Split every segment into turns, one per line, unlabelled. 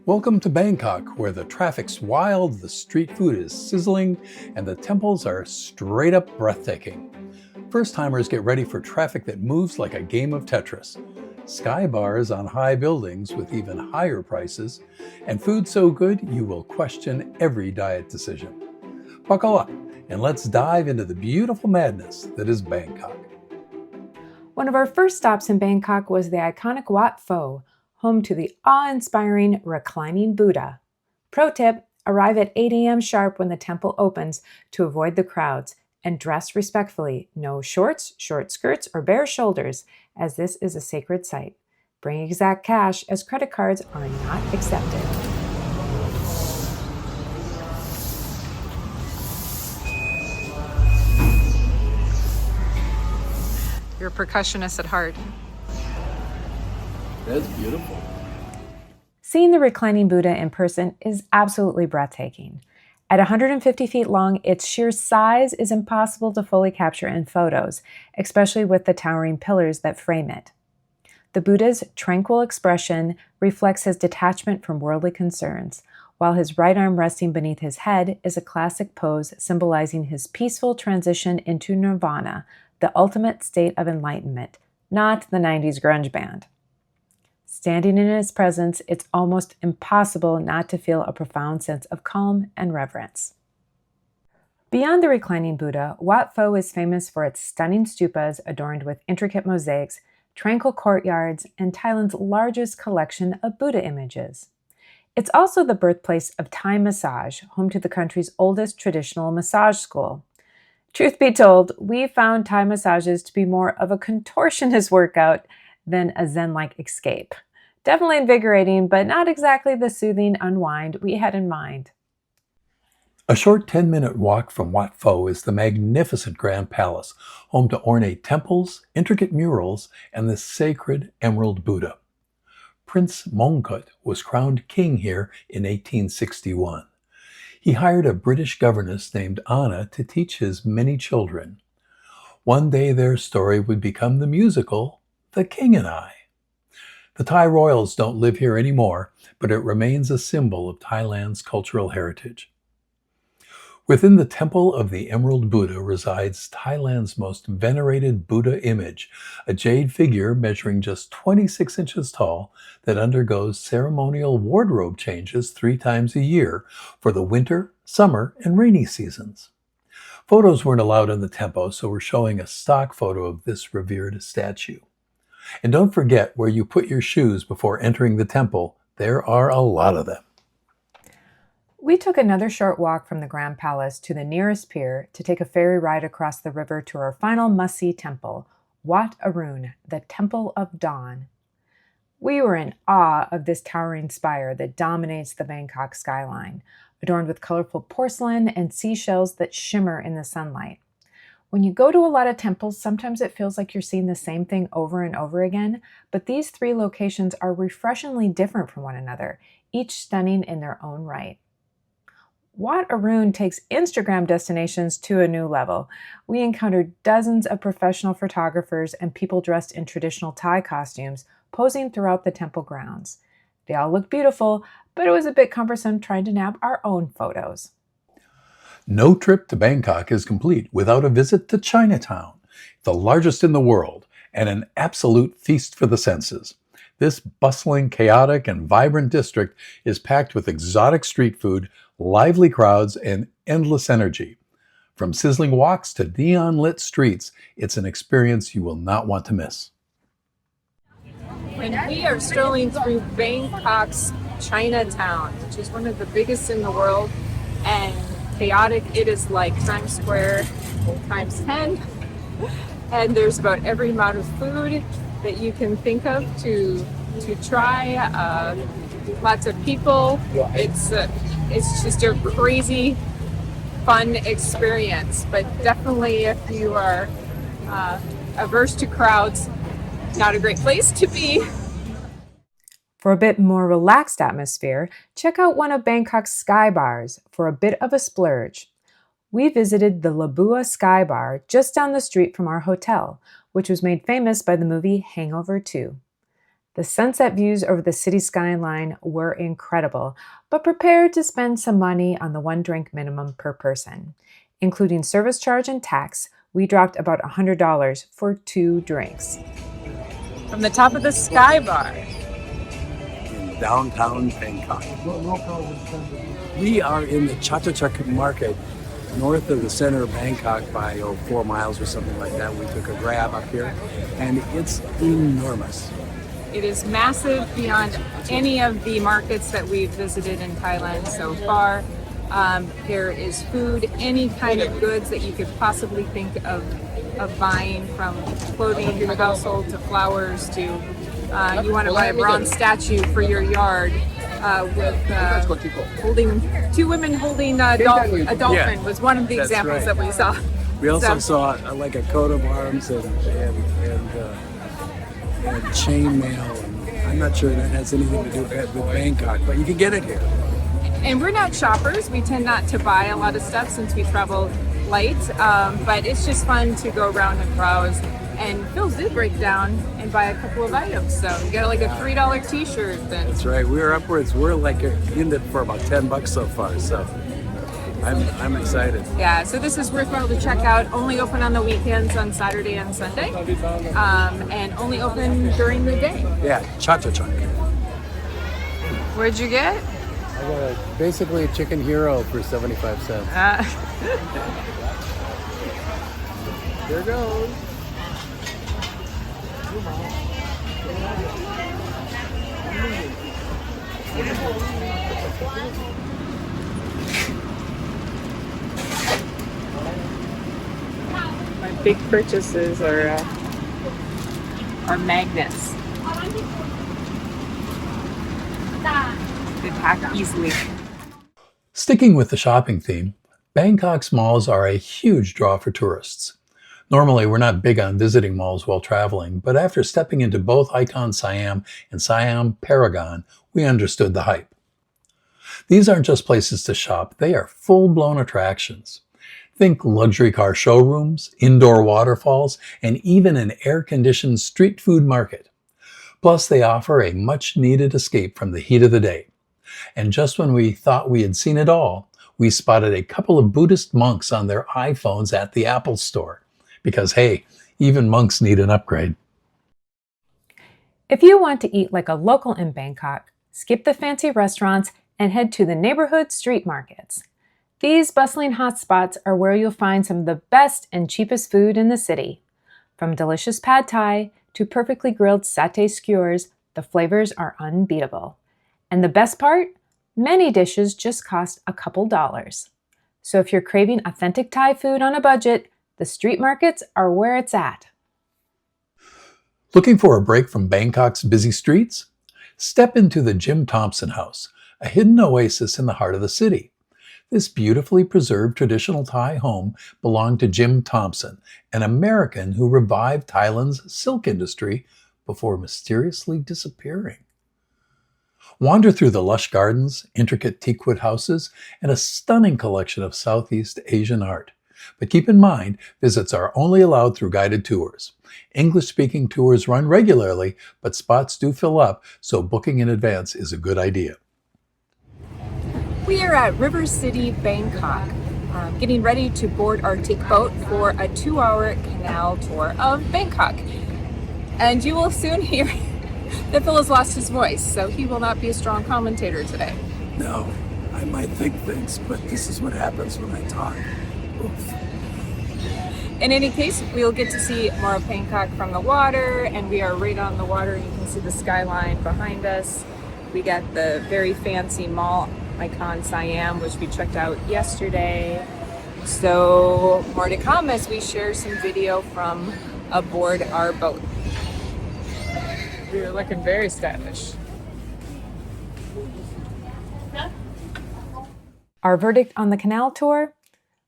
Welcome to Bangkok, where the traffic's wild, the street food is sizzling, and the temples are straight up breathtaking. First-timers get ready for traffic that moves like a game of Tetris. Skybars on high buildings with even higher prices, and food so good you will question every diet decision. Buckle up, and let's dive into the beautiful madness that is Bangkok.
One of our first stops in Bangkok was the iconic Wat Pho, home to the awe-inspiring reclining Buddha. Pro tip, arrive at 8 a.m. sharp when the temple opens to avoid the crowds, and dress respectfully. No shorts, short skirts, or bare shoulders, as this is a sacred site. Bring exact cash, as credit cards are not accepted.
You're a percussionist at heart.
That's beautiful.
Seeing the reclining Buddha in person is absolutely breathtaking. At 150 feet long, its sheer size is impossible to fully capture in photos, especially with the towering pillars that frame it. The Buddha's tranquil expression reflects his detachment from worldly concerns, while his right arm resting beneath his head is a classic pose symbolizing his peaceful transition into nirvana, the ultimate state of enlightenment, not the 90s grunge band. Standing in his presence, it's almost impossible not to feel a profound sense of calm and reverence. Beyond the reclining Buddha, Wat Pho is famous for its stunning stupas adorned with intricate mosaics, tranquil courtyards, and Thailand's largest collection of Buddha images. It's also the birthplace of Thai massage, home to the country's oldest traditional massage school. Truth be told, we found Thai massages to be more of a contortionist workout than a Zen-like escape. Definitely invigorating, but not exactly the soothing unwind we had in mind.
A short 10-minute walk from Wat Pho is the magnificent Grand Palace, home to ornate temples, intricate murals, and the sacred Emerald Buddha. Prince Mongkut was crowned king here in 1861. He hired a British governess named Anna to teach his many children. One day their story would become the musical, The King and I. The Thai royals don't live here anymore, but it remains a symbol of Thailand's cultural heritage. Within the Temple of the Emerald Buddha resides Thailand's most venerated Buddha image, a jade figure measuring just 26 inches tall that undergoes ceremonial wardrobe changes 3 times a year for the winter, summer, and rainy seasons. Photos weren't allowed in the temple, so we're showing a stock photo of this revered statue. And don't forget where you put your shoes before entering the temple. There are a lot of them.
We took another short walk from the Grand Palace to the nearest pier to take a ferry ride across the river to our final must-see temple, Wat Arun, the Temple of Dawn. We were in awe of this towering spire that dominates the Bangkok skyline, adorned with colorful porcelain and seashells that shimmer in the sunlight. When you go to a lot of temples, sometimes it feels like you're seeing the same thing over and over again, but these 3 locations are refreshingly different from one another, each stunning in their own right. Wat Arun takes Instagram destinations to a new level. We encountered dozens of professional photographers and people dressed in traditional Thai costumes posing throughout the temple grounds. They all looked beautiful, but it was a bit cumbersome trying to nab our own photos.
No trip to Bangkok is complete without a visit to Chinatown, the largest in the world, and an absolute feast for the senses. This bustling, chaotic, and vibrant district is packed with exotic street food, lively crowds, and endless energy. From sizzling walks to neon-lit streets, it's an experience you will not want to miss.
And we are strolling through Bangkok's Chinatown, which is one of the biggest in the world, and chaotic. It is like Times Square times 10, and there's about every amount of food that you can think of to try. Lots of people. It's just a crazy, fun experience. But definitely, if you are averse to crowds, not a great place to be.
For a bit more relaxed atmosphere, check out one of Bangkok's Skybars for a bit of a splurge. We visited the Labua Skybar just down the street from our hotel, which was made famous by the movie Hangover 2. The sunset views over the city skyline were incredible, but prepare to spend some money on the one drink minimum per person. Including service charge and tax, we dropped about $100 for 2 drinks.
From the top of the Skybar.
In downtown Bangkok. We are in the Chatachak market, north of the center of Bangkok by 4 miles or something like that. We took a grab up here, and it's enormous.
It is massive beyond any of the markets that we've visited in Thailand so far. There is food, any kind of goods that you could possibly think of buying, from clothing to household to flowers to you want to buy a bronze statue for your yard with holding 2 women holding a dolphin was one of the examples that we saw.
We also saw like a coat of arms and chainmail. And I'm not sure that has anything to do with Bangkok, but you can get it here.
And we're not shoppers. We tend not to buy a lot of stuff since we travel light, but it's just fun to go around and browse. And Phil did break down and buy a couple of items. So you got like a $3 t-shirt.
That's right. We're upwards. We're like in it for about $10 so far. So I'm excited.
Yeah, so this is worthwhile to check out. Only open on the weekends on Saturday and Sunday, and only open during the day.
Yeah, Chatachak.
Where'd you get?
I got basically a chicken hero for 75 cents. Here goes.
My big purchases are magnets. They pack easily.
Sticking with the shopping theme, Bangkok's malls are a huge draw for tourists. Normally, we're not big on visiting malls while traveling, but after stepping into both Icon Siam and Siam Paragon, we understood the hype. These aren't just places to shop, they are full-blown attractions. Think luxury car showrooms, indoor waterfalls, and even an air-conditioned street food market. Plus, they offer a much-needed escape from the heat of the day. And just when we thought we had seen it all, we spotted a couple of Buddhist monks on their iPhones at the Apple Store. Because, hey, even monks need an upgrade.
If you want to eat like a local in Bangkok, skip the fancy restaurants and head to the neighborhood street markets. These bustling hotspots are where you'll find some of the best and cheapest food in the city. From delicious pad thai to perfectly grilled satay skewers, the flavors are unbeatable. And the best part? Many dishes just cost a couple dollars. So if you're craving authentic Thai food on a budget, the street markets are where it's at.
Looking for a break from Bangkok's busy streets? Step into the Thompson House, a hidden oasis in the heart of the city. This beautifully preserved traditional Thai home belonged to Jim Thompson, an American who revived Thailand's silk industry before mysteriously disappearing. Wander through the lush gardens, intricate teakwood houses, and a stunning collection of Southeast Asian art. But keep in mind, visits are only allowed through guided tours. English-speaking tours run regularly, but spots do fill up, so booking in advance is a good idea.
We are at River City, Bangkok, getting ready to board our teak boat for a 2-hour canal tour of Bangkok. And you will soon hear that Phil has lost his voice, so he will not be a strong commentator today.
No, I might think things, but this is what happens when I talk. Oof.
In any case, we'll get to see more of Bangkok from the water, and we are right on the water. You can see the skyline behind us. We got the very fancy mall Icon Siam, which we checked out yesterday. So more to come as we share some video from aboard our boat. We're looking very stylish.
Our verdict on the canal tour?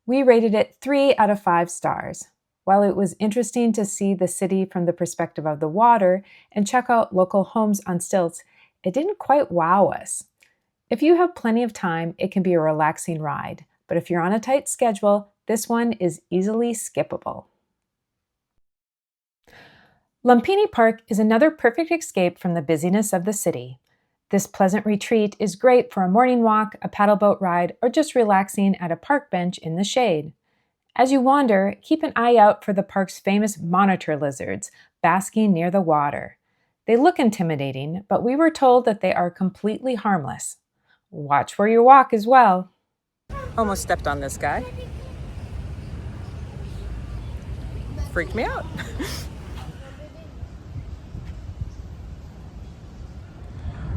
We rated it 3 out of 5 stars. While it was interesting to see the city from the perspective of the water and check out local homes on stilts, it didn't quite wow us. If you have plenty of time, it can be a relaxing ride. But if you're on a tight schedule, this one is easily skippable. Lumphini Park is another perfect escape from the busyness of the city. This pleasant retreat is great for a morning walk, a paddle boat ride, or just relaxing at a park bench in the shade. As you wander, keep an eye out for the park's famous monitor lizards basking near the water. They look intimidating, but we were told that they are completely harmless. Watch where you walk as well.
Almost stepped on this guy. Freaked me out.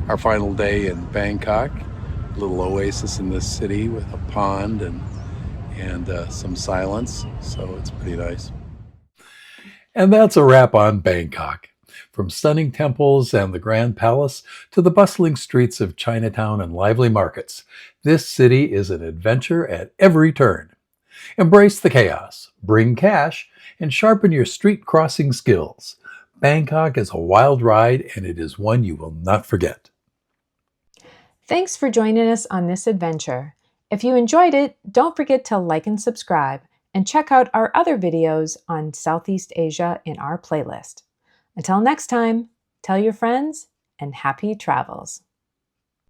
Our final day in Bangkok, a little oasis in this city with a pond and some silence, so it's pretty nice.
And that's a wrap on Bangkok. From stunning temples and the Grand Palace to the bustling streets of Chinatown and lively markets, this city is an adventure at every turn. Embrace the chaos, bring cash, and sharpen your street crossing skills. Bangkok is a wild ride, and it is one you will not forget.
Thanks for joining us on this adventure. If you enjoyed it, don't forget to like and subscribe, and check out our other videos on Southeast Asia in our playlist. Until next time, tell your friends and happy travels.